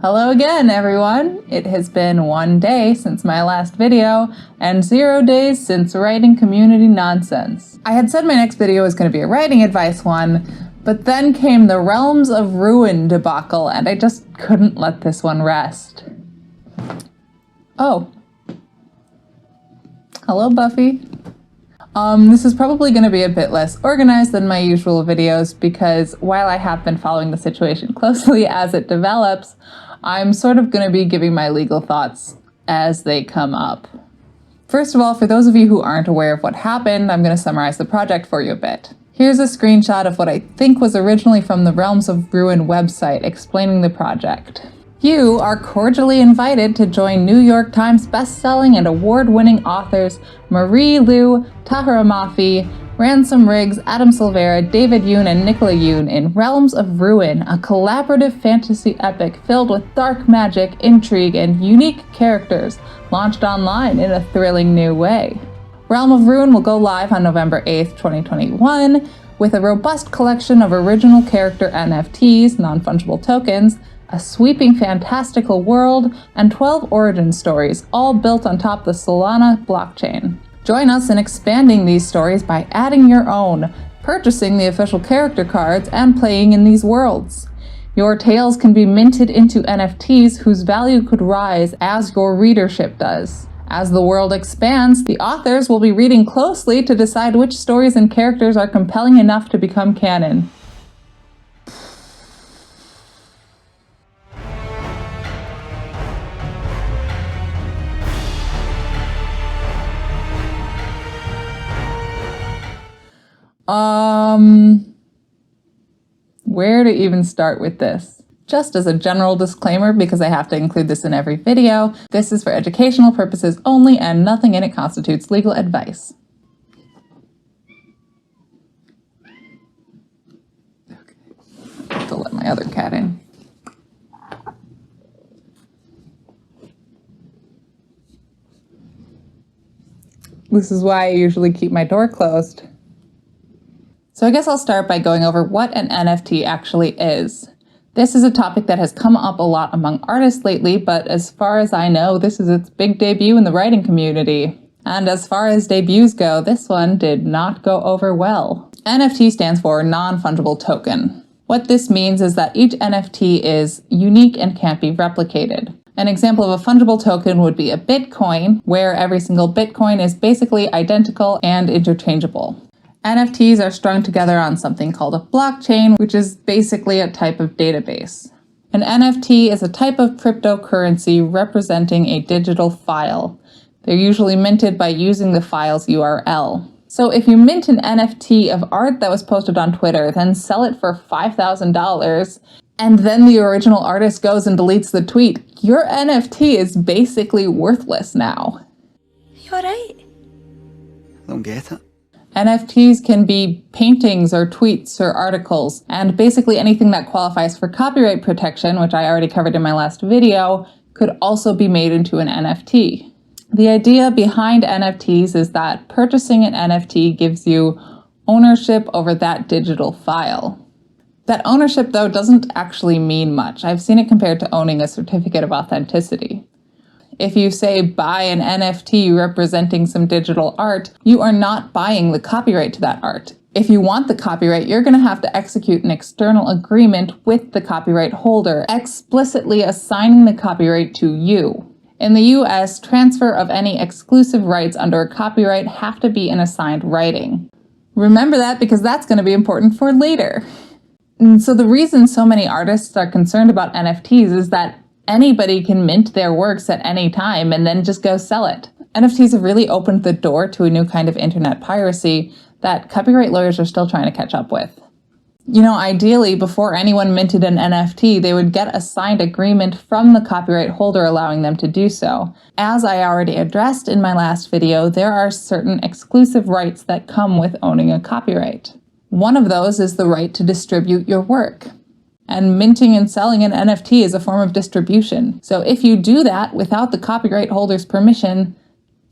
Hello again, everyone! It has been 1 day since my last video, and 0 days since writing community nonsense. I had said my next video was going to be a writing advice one, but then came the Realms of Ruin debacle, and I just couldn't let this one rest. Oh. Hello, Buffy. This is probably going to be a bit less organized than my usual videos because while I have been following the situation closely as it develops, I'm sort of going to be giving my legal thoughts as they come up. First of all, for those of you who aren't aware of what happened, I'm going to summarize the project for you a bit. Here's a screenshot of what I think was originally from the Realms of Ruin website explaining the project. You are cordially invited to join New York Times bestselling and award-winning authors Marie Lu, Tahira Mafi, Ransom Riggs, Adam Silvera, David Yoon, and Nicola Yoon in Realms of Ruin, a collaborative fantasy epic filled with dark magic, intrigue, and unique characters, launched online in a thrilling new way. Realm of Ruin will go live on November 8th, 2021, with a robust collection of original character NFTs, non-fungible tokens, a sweeping fantastical world, and 12 origin stories, all built on top of the Solana blockchain. Join us in expanding these stories by adding your own, purchasing the official character cards, and playing in these worlds. Your tales can be minted into NFTs whose value could rise as your readership does. As the world expands, the authors will be reading closely to decide which stories and characters are compelling enough to become canon. Where to even start with this? Just as a general disclaimer, because I have to include this in every video, this is for educational purposes only and nothing in it constitutes legal advice. Okay, I have to let my other cat in. This is why I usually keep my door closed. So I guess I'll start by going over what an NFT actually is. This is a topic that has come up a lot among artists lately, but as far as I know, this is its big debut in the writing community. And as far as debuts go, this one did not go over well. NFT stands for non-fungible token. What this means is that each NFT is unique and can't be replicated. An example of a fungible token would be a Bitcoin, where every single Bitcoin is basically identical and interchangeable. NFTs are strung together on something called a blockchain, which is basically a type of database. An NFT is a type of cryptocurrency representing a digital file. They're usually minted by using the file's URL. So if you mint an NFT of art that was posted on Twitter, then sell it for $5,000, and then the original artist goes and deletes the tweet, your NFT is basically worthless now. You alright? I don't get it. NFTs can be paintings or tweets or articles, and basically anything that qualifies for copyright protection, which I already covered in my last video, could also be made into an NFT. The idea behind NFTs is that purchasing an NFT gives you ownership over that digital file. That ownership, though, doesn't actually mean much. I've seen it compared to owning a certificate of authenticity. If you say buy an NFT representing some digital art, you are not buying the copyright to that art. If you want the copyright, you're going to have to execute an external agreement with the copyright holder, explicitly assigning the copyright to you. In the US, transfer of any exclusive rights under a copyright have to be in assigned writing. Remember that because that's going to be important for later. And so the reason so many artists are concerned about NFTs is that anybody can mint their works at any time and then just go sell it. NFTs have really opened the door to a new kind of internet piracy that copyright lawyers are still trying to catch up with. You know, ideally, before anyone minted an NFT, they would get a signed agreement from the copyright holder allowing them to do so. As I already addressed in my last video, there are certain exclusive rights that come with owning a copyright. One of those is the right to distribute your work. And minting and selling an NFT is a form of distribution. So if you do that without the copyright holder's permission,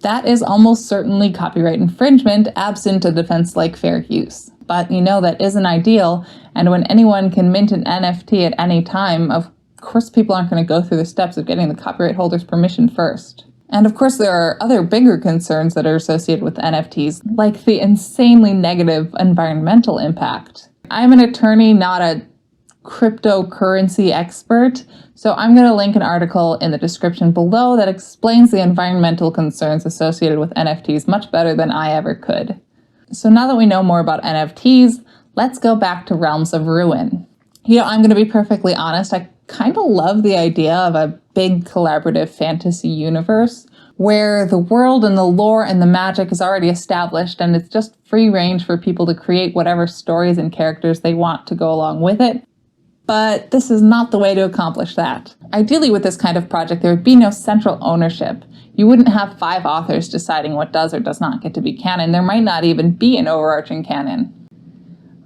that is almost certainly copyright infringement absent a defense like fair use. But you know that isn't ideal, and when anyone can mint an NFT at any time, of Of course, people aren't going to go through the steps of getting the copyright holder's permission first. And of course, there are other bigger concerns that are associated with NFTs, like the insanely negative environmental impact. I'm an attorney, not a cryptocurrency expert, so I'm going to link an article in the description below that explains the environmental concerns associated with NFTs much better than I ever could. So now that we know more about NFTs, let's go back to Realms of Ruin. I'm going to be perfectly honest, I kind of love the idea of a big collaborative fantasy universe where the world and the lore and the magic is already established and it's just free range for people to create whatever stories and characters they want to go along with it. But this is not the way to accomplish that. Ideally, with this kind of project, there would be no central ownership. You wouldn't have 5 authors deciding what does or does not get to be canon. There might not even be an overarching canon.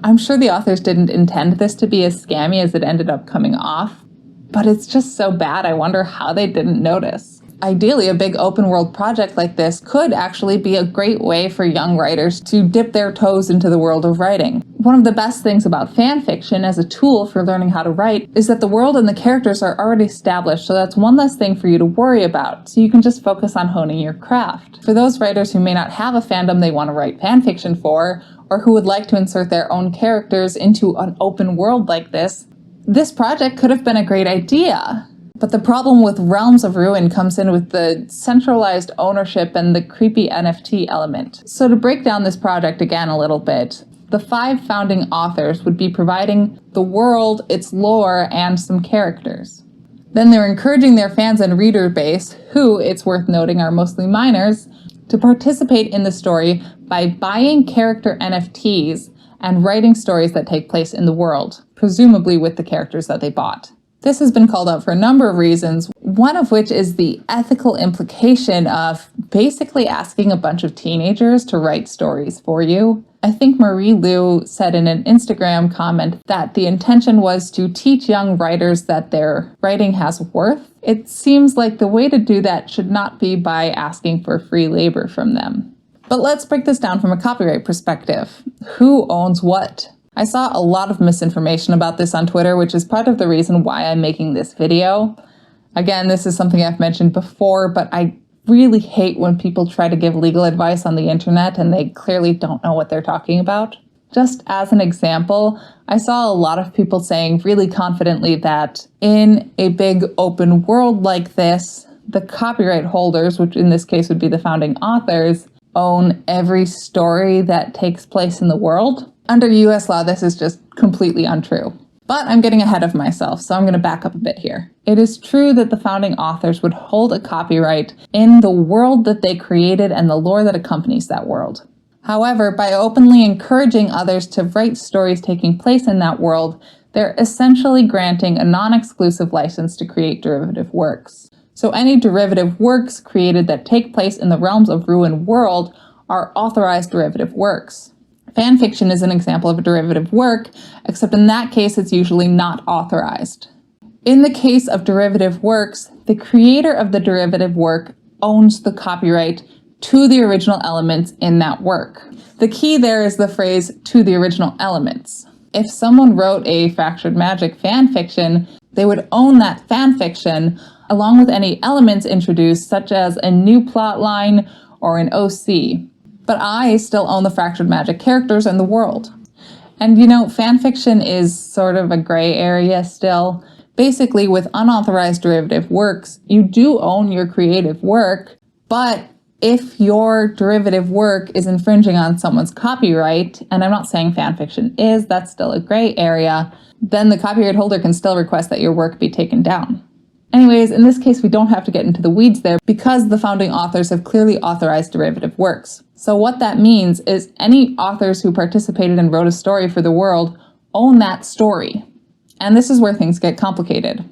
I'm sure the authors didn't intend this to be as scammy as it ended up coming off, but it's just so bad I wonder how they didn't notice. Ideally, a big open world project like this could actually be a great way for young writers to dip their toes into the world of writing. One of the best things about fan fiction as a tool for learning how to write is that the world and the characters are already established, so that's one less thing for you to worry about, so you can just focus on honing your craft. For those writers who may not have a fandom they want to write fan fiction for, or who would like to insert their own characters into an open world like this project could have been a great idea. But the problem with Realms of Ruin comes in with the centralized ownership and the creepy NFT element. So to break down this project again a little bit, the 5 founding authors would be providing the world, its lore, and some characters. Then they're encouraging their fans and reader base, who, it's worth noting, are mostly minors, to participate in the story by buying character NFTs and writing stories that take place in the world, presumably with the characters that they bought. This has been called out for a number of reasons, one of which is the ethical implication of basically asking a bunch of teenagers to write stories for you. I think Marie Lu said in an Instagram comment that the intention was to teach young writers that their writing has worth. It seems like the way to do that should not be by asking for free labor from them. But let's break this down from a copyright perspective. Who owns what? I saw a lot of misinformation about this on Twitter, which is part of the reason why I'm making this video. Again, this is something I've mentioned before, but I really hate when people try to give legal advice on the internet and they clearly don't know what they're talking about. Just as an example, I saw a lot of people saying really confidently that in a big open world like this, the copyright holders, which in this case would be the founding authors, own every story that takes place in the world. Under US law, this is just completely untrue. But I'm getting ahead of myself, so I'm going to back up a bit here. It is true that the founding authors would hold a copyright in the world that they created and the lore that accompanies that world. However, by openly encouraging others to write stories taking place in that world, they're essentially granting a non-exclusive license to create derivative works. So any derivative works created that take place in the Realms of Ruin world are authorized derivative works. Fan fiction is an example of a derivative work, except in that case it's usually not authorized. In the case of derivative works, the creator of the derivative work owns the copyright to the original elements in that work. The key there is the phrase, "to the original elements." If someone wrote a Fractured Magic fan fiction, they would own that fan fiction along with any elements introduced, such as a new plot line or an OC. But I still own the Fractured Magic characters and the world. And fan fiction is sort of a gray area still. Basically, with unauthorized derivative works, you do own your creative work, but if your derivative work is infringing on someone's copyright, and I'm not saying fan fiction is, that's still a gray area, then the copyright holder can still request that your work be taken down. Anyways, in this case, we don't have to get into the weeds there because the founding authors have clearly authorized derivative works. So what that means is any authors who participated and wrote a story for the world own that story. And this is where things get complicated.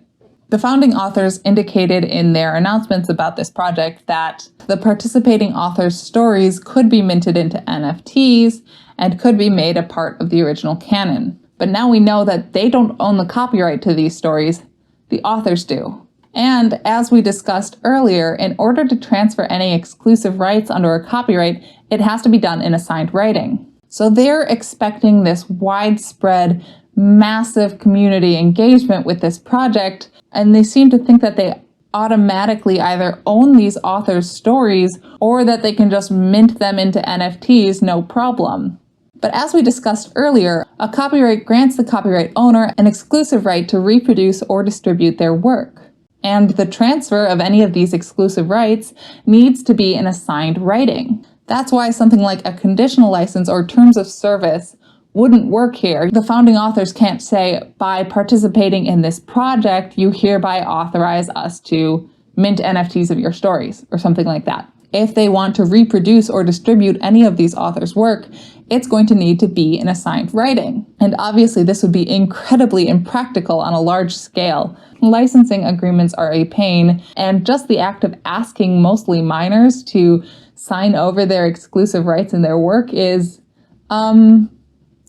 The founding authors indicated in their announcements about this project that the participating authors' stories could be minted into NFTs and could be made a part of the original canon. But now we know that they don't own the copyright to these stories, the authors do. And as we discussed earlier, in order to transfer any exclusive rights under a copyright, it has to be done in assigned writing. So they're expecting this widespread, massive community engagement with this project, and they seem to think that they automatically either own these authors' stories or that they can just mint them into NFTs no problem. But as we discussed earlier, a copyright grants the copyright owner an exclusive right to reproduce or distribute their work. And the transfer of any of these exclusive rights needs to be in assigned writing. That's why something like a conditional license or terms of service wouldn't work here. The founding authors can't say, by participating in this project, you hereby authorize us to mint NFTs of your stories, or something like that. If they want to reproduce or distribute any of these authors' work, it's going to need to be in assigned writing. And obviously this would be incredibly impractical on a large scale. Licensing agreements are a pain, and just the act of asking mostly minors to sign over their exclusive rights in their work is,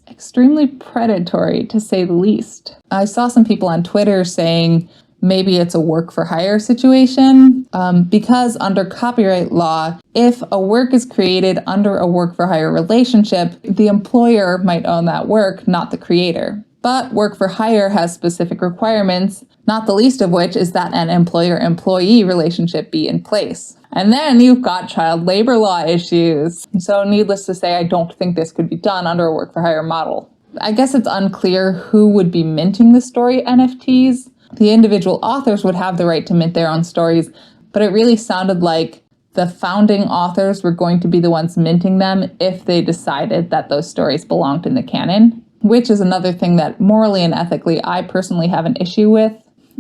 extremely predatory, to say the least. I saw some people on Twitter saying maybe it's a work for hire situation, because under copyright law, if a work is created under a work for hire relationship, the employer might own that work, not the creator. But work for hire has specific requirements, not the least of which is that an employer-employee relationship be in place. And then you've got child labor law issues. So needless to say, I don't think this could be done under a work for hire model. I guess it's unclear who would be minting the story NFTs. The individual authors would have the right to mint their own stories, but it really sounded like the founding authors were going to be the ones minting them if they decided that those stories belonged in the canon, which is another thing that morally and ethically I personally have an issue with.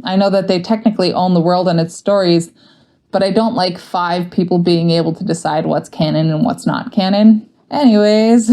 I know that they technically own the world and its stories, but I don't like 5 people being able to decide what's canon and what's not canon. Anyways,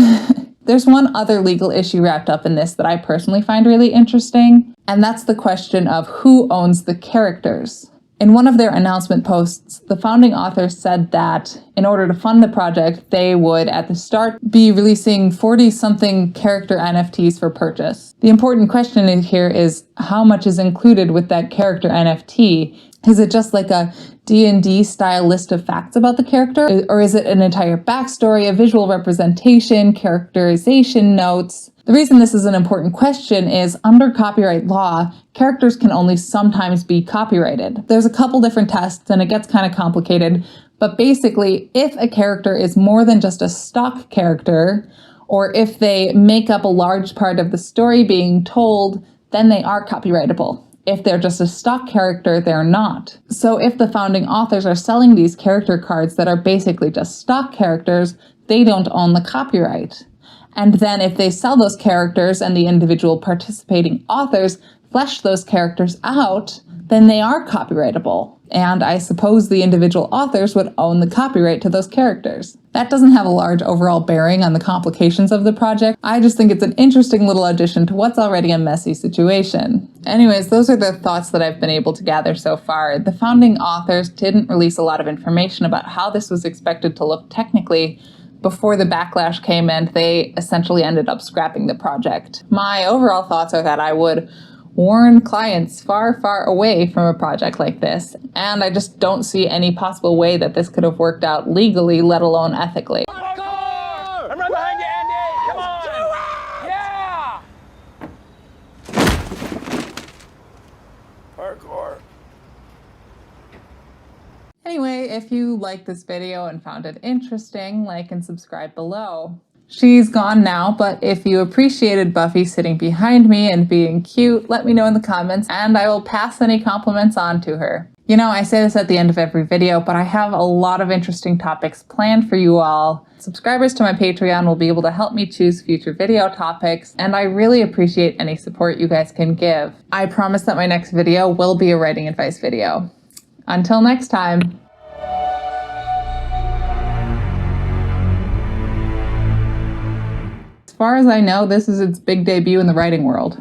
there's one other legal issue wrapped up in this that I personally find really interesting, and that's the question of who owns the characters. In one of their announcement posts, the founding authors said that in order to fund the project, they would, at the start, be releasing 40-something character NFTs for purchase. The important question in here is how much is included with that character NFT? Is it just like a D&D style list of facts about the character? Or is it an entire backstory, a visual representation, characterization notes? The reason this is an important question is under copyright law, characters can only sometimes be copyrighted. There's a couple different tests and it gets kind of complicated, but basically if a character is more than just a stock character, or if they make up a large part of the story being told, then they are copyrightable. If they're just a stock character, they're not. So if the founding authors are selling these character cards that are basically just stock characters, they don't own the copyright. And then if they sell those characters and the individual participating authors flesh those characters out, then they are copyrightable. And I suppose the individual authors would own the copyright to those characters. That doesn't have a large overall bearing on the complications of the project. I just think it's an interesting little addition to what's already a messy situation. Anyways, those are the thoughts that I've been able to gather so far. The founding authors didn't release a lot of information about how this was expected to look technically before the backlash came and they essentially ended up scrapping the project. My overall thoughts are that I would warn clients far, far away from a project like this, and I just don't see any possible way that this could have worked out legally, let alone ethically. Hardcore! I'm right behind you, Andy! Come on! Yeah! Hardcore. Anyway, if you liked this video and found it interesting, like and subscribe below. She's gone now, but if you appreciated Buffy sitting behind me and being cute, let me know in the comments and I will pass any compliments on to her. You know, I say this at the end of every video, but I have a lot of interesting topics planned for you all. Subscribers to my Patreon will be able to help me choose future video topics, and I really appreciate any support you guys can give. I promise that my next video will be a writing advice video. Until next time. As far as I know, this is its big debut in the writing world.